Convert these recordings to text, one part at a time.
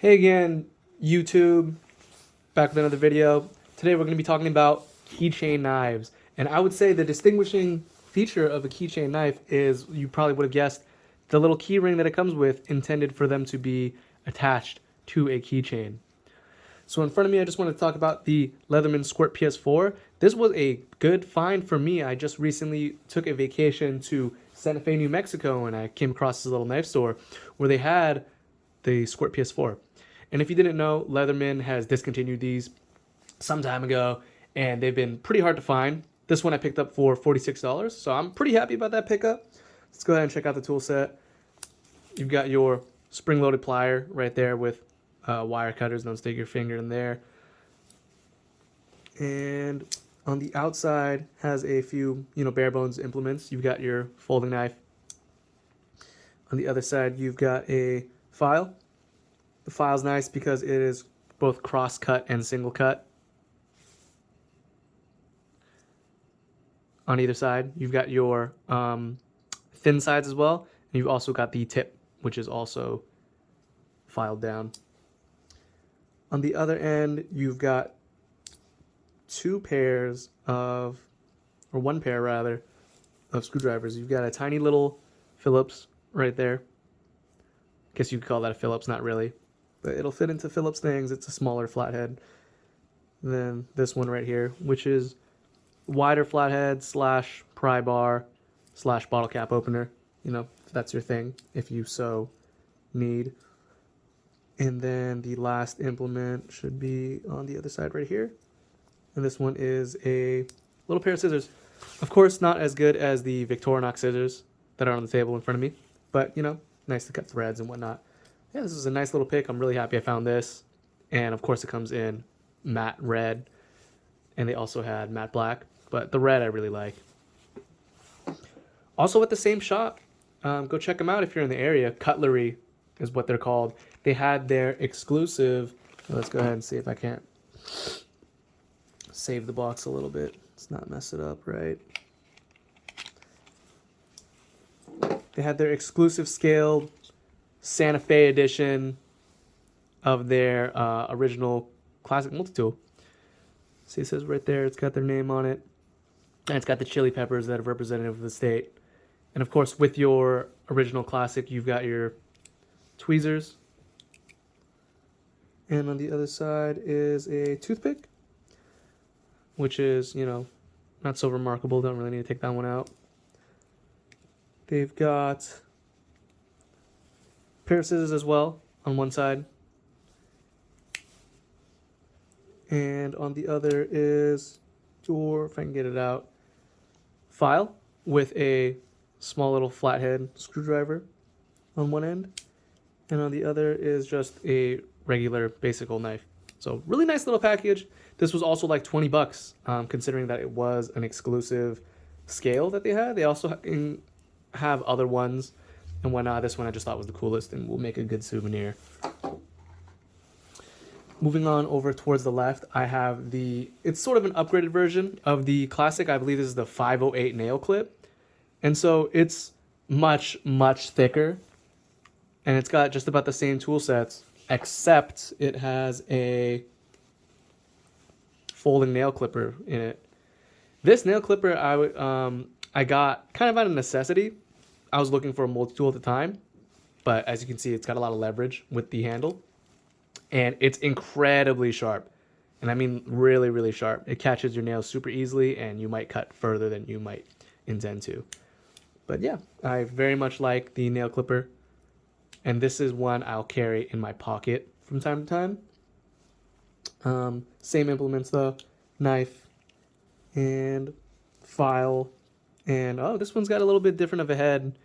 Hey again, YouTube, back with another video. Today we're going to be talking about keychain knives. And I would say the distinguishing feature of a keychain knife is, you probably would have guessed, the little key ring that it comes with, intended for them to be attached to a keychain. So in front of me, I just want to talk about the Leatherman Squirt PS4. This was a good find for me. I just recently took a vacation to Santa Fe, New Mexico, and I came across this little knife store where they had the Squirt PS4. And if you didn't know, Leatherman has discontinued these some time ago, and they've been pretty hard to find. This one I picked up for $46, so I'm pretty happy about that pickup. Let's go ahead and check out the tool set. You've got your spring-loaded plier right there with wire cutters. Don't stick your finger in there. And on the outside has a few, bare bones implements. You've got your folding knife. On the other side, you've got a file. The file's nice because it is both cross-cut and single-cut. On either side, you've got your thin sides as well, and you've also got the tip, which is also filed down. On the other end, you've got one pair rather, of screwdrivers. You've got a tiny little Phillips right there. I guess you could call that a Phillips, not really, but it'll fit into Phillips things. It's a smaller flathead than this one right here, which is wider flathead / pry bar / bottle cap opener. If that's your thing, if you so need. And then the last implement should be on the other side right here. And this one is a little pair of scissors. Of course, not as good as the Victorinox scissors that are on the table in front of me, but nice to cut threads and whatnot. Yeah, this is a nice little pick. I'm really happy I found this. And of course it comes in matte red, and they also had matte black, but the red I really like. Also at the same shop, go check them out if you're in the area. Cutlery is what they're called. They had their exclusive, let's go ahead and see if I can't save the box a little bit. Let's not mess it up, right? They had their exclusive scaled Santa Fe edition of their original classic multi-tool. See, it says right there, it's got their name on it. And it's got the chili peppers that are representative of the state. And of course, with your original classic, you've got your tweezers. And on the other side is a toothpick, which is, not so remarkable. Don't really need to take that one out. They've got a pair of scissors as well on one side. And on the other is your, if I can get it out, file with a small little flathead screwdriver on one end. And on the other is just a regular basic old knife. So really nice little package. This was also like $20, considering that it was an exclusive scale that they had. They also have other ones and whatnot. This one I just thought was the coolest and will make a good souvenir. Moving on over towards the left, I have it's sort of an upgraded version of the classic. I believe this is the 508 Nailclip. And so it's much, much thicker. And it's got just about the same tool sets, except it has a folding nail clipper in it. This nail clipper I got kind of out of necessity. I was looking for a multi-tool at the time, but as you can see, it's got a lot of leverage with the handle. And it's incredibly sharp. And I mean really, really sharp. It catches your nails super easily, and you might cut further than you might intend to. But yeah, I very much like the nail clipper. And this is one I'll carry in my pocket from time to time. Same implements though. Knife and file. And oh, this one's got a little bit different of a head.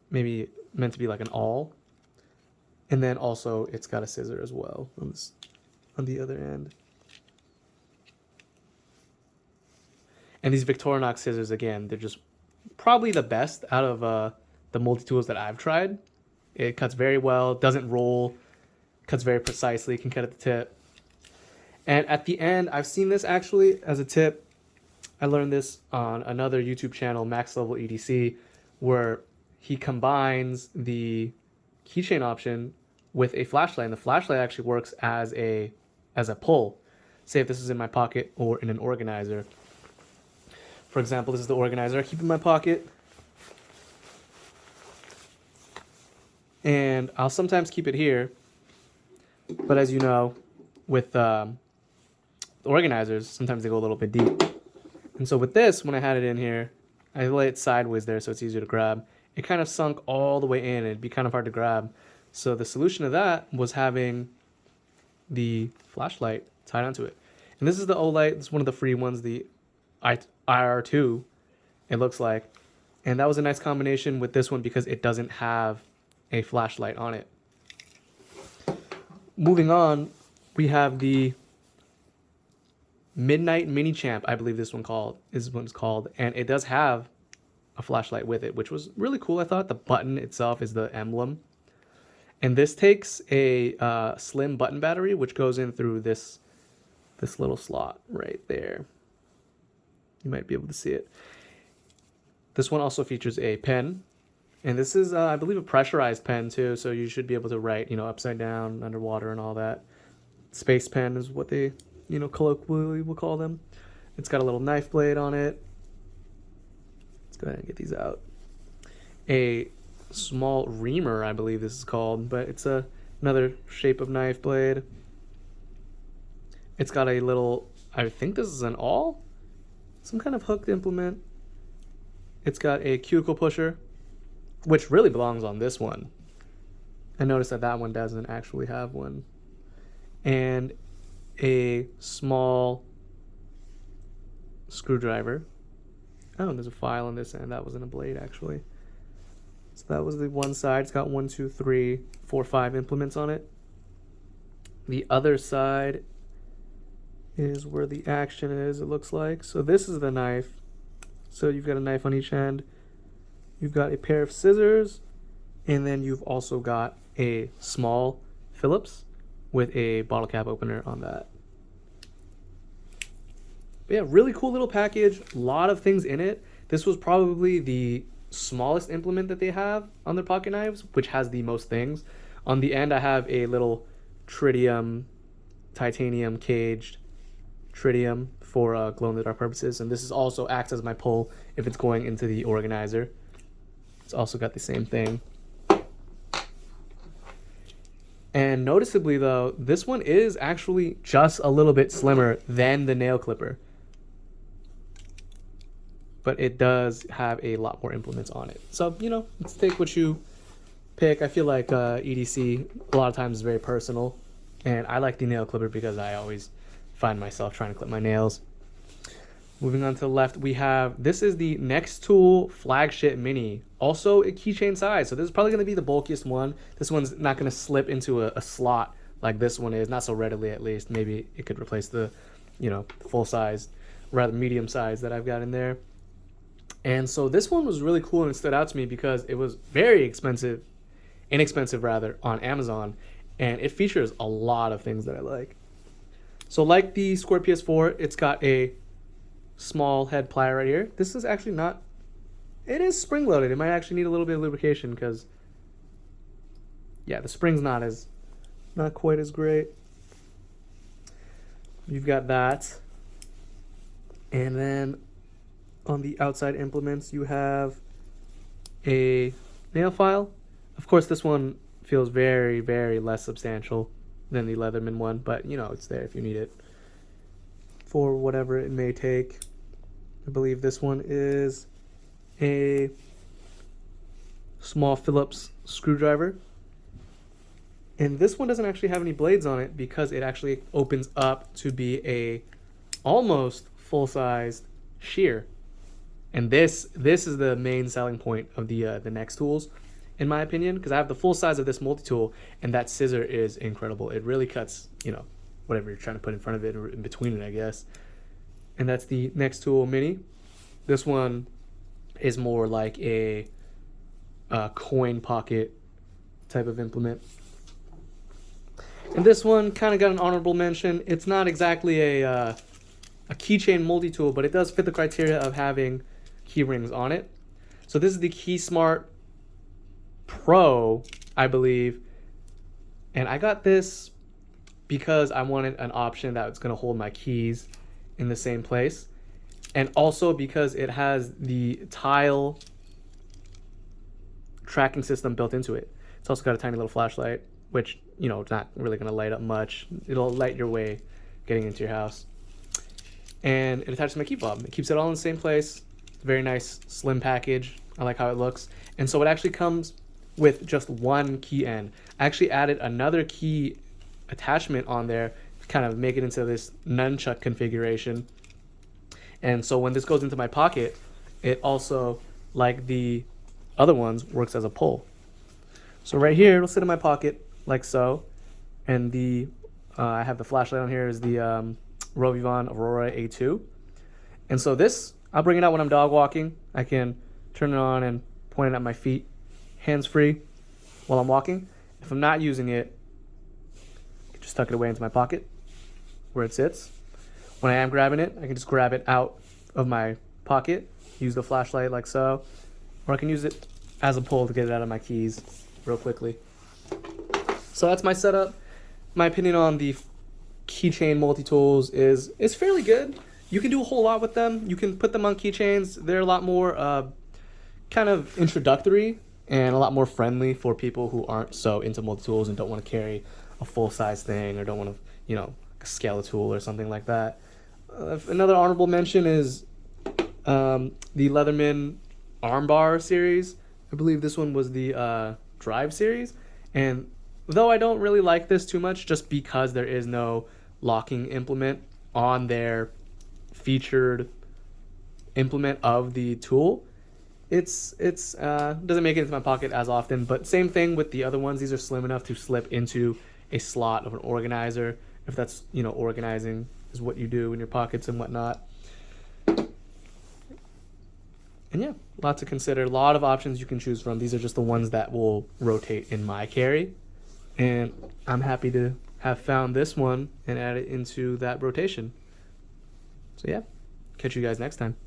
Maybe meant to be like an awl. And then also it's got a scissor as well on the other end. And these Victorinox scissors, again, they're just probably the best out of the multi-tools that I've tried. It cuts very well, doesn't roll, cuts very precisely, can cut at the tip. And at the end, I've seen this actually as a tip. I learned this on another YouTube channel, Max Level EDC, where he combines the keychain option with a flashlight, and the flashlight actually works as a pull. Say if this is in my pocket or in an organizer. For example, this is the organizer I keep in my pocket. And I'll sometimes keep it here. But as you know, with the organizers, sometimes they go a little bit deep. And so with this, when I had it in here, I lay it sideways there so it's easier to grab. It kind of sunk all the way in, and it'd be kind of hard to grab. So the solution to that was having the flashlight tied onto it. And this is the Olight. It's one of the free ones, the IR2, it looks like. And that was a nice combination with this one because it doesn't have a flashlight on it. Moving on, we have the Midnight Minichamp, I believe this one is what it's called, and it does have a flashlight with it, which was really cool. I thought the button itself is the emblem, and this takes a slim button battery, which goes in through this little slot right there. You might be able to see it. This one also features a pen, and this is I believe a pressurized pen too, so you should be able to write, upside down, underwater, and all that. Space pen is what they colloquially we'll call them. It's got a little knife blade on it. Let's go ahead and get these out. A small reamer, I believe this is called, but it's another shape of knife blade. It's got a little, I think this is an awl? Some kind of hooked implement. It's got a cuticle pusher, which really belongs on this one. I noticed that one doesn't actually have one. And a small screwdriver. Oh, there's a file on this end. That wasn't a blade, actually. So that was the one side. It's got 1, 2, 3, 4, 5 implements on it. The other side is where the action is, it looks like. So this is the knife. So you've got a knife on each end. You've got a pair of scissors. And then you've also got a small Phillips with a bottle cap opener on that. But yeah, really cool little package. A lot of things in it. This was probably the smallest implement that they have on their pocket knives, which has the most things. On the end, I have a little tritium, titanium caged tritium for glow-in-the-dark purposes. And this is also acts as my pull if it's going into the organizer. It's also got the same thing. And noticeably though, this one is actually just a little bit slimmer than the nail clipper. But it does have a lot more implements on it. So, let's take what you pick. I feel like EDC a lot of times is very personal. And I like the nail clipper because I always find myself trying to clip my nails. Moving on to the left, we have, this is the NexTool Flagship Mini. Also a keychain size, so this is probably going to be the bulkiest one. This one's not going to slip into a slot like this one is, not so readily at least. Maybe it could replace the, full size, rather medium size that I've got in there. And so this one was really cool and it stood out to me because it was very inexpensive rather, on Amazon. And it features a lot of things that I like. So like the Squirt PS4, it's got a small head plier right here. This is actually not, it is spring loaded. It might actually need a little bit of lubrication because, yeah, the spring's not quite as great. You've got that. And then on the outside implements, you have a nail file. Of course, this one feels very, very less substantial than the Leatherman one, but it's there if you need it for whatever it may take. I believe this one is a small Phillips screwdriver. And this one doesn't actually have any blades on it because it actually opens up to be a almost full-sized shear. And this is the main selling point of the NexTools, in my opinion, because I have the full size of this multi-tool, and that scissor is incredible. It really cuts, whatever you're trying to put in front of it or in between it, I guess. And that's the NexTool Mini. This one is more like a coin pocket type of implement. And this one kind of got an honorable mention. It's not exactly a keychain multi-tool, but it does fit the criteria of having key rings on it. So this is the KeySmart Pro, I believe. And I got this because I wanted an option that was going to hold my keys in the same place. And also because it has the tile tracking system built into it. It's also got a tiny little flashlight, which, you know, it's not really going to light up much. It'll light your way getting into your house. And it attaches to my key fob. It keeps it all in the same place. It's a very nice, slim package. I like how it looks. And so it actually comes with just one key end. I actually added another key attachment on there to kind of make it into this nunchuck configuration. And so when this goes into my pocket, it also, like the other ones, works as a pull. So right here, it'll sit in my pocket like so. And the I have the flashlight on here is the Rovivon Aurora A2. And so this, I'll bring it out when I'm dog walking. I can turn it on and point it at my feet, hands-free, while I'm walking. If I'm not using it, I can just tuck it away into my pocket where it sits. When I am grabbing it, I can just grab it out of my pocket, use the flashlight like so, or I can use it as a pull to get it out of my keys real quickly. So that's my setup. My opinion on the Keychain multi-tools is fairly good. You can do a whole lot with them. You can put them on keychains. They're a lot more kind of introductory and a lot more friendly for people who aren't so into multi-tools and don't want to carry a full-size thing or don't want to, you know, scale a tool or something like that. Another honorable mention is the Leatherman armbar series. I believe this one was the drive series. And though I don't really like this too much just because there is no locking implement on their featured implement of the tool, it's doesn't make it into my pocket as often. But same thing with the other ones. These are slim enough to slip into a slot of an organizer if that's, you know, organizing is what you do in your pockets and whatnot. And yeah, a lot to consider, a lot of options you can choose from. These are just the ones that will rotate in my carry, and I'm happy to have found this one and add it into that rotation. So yeah, catch you guys next time.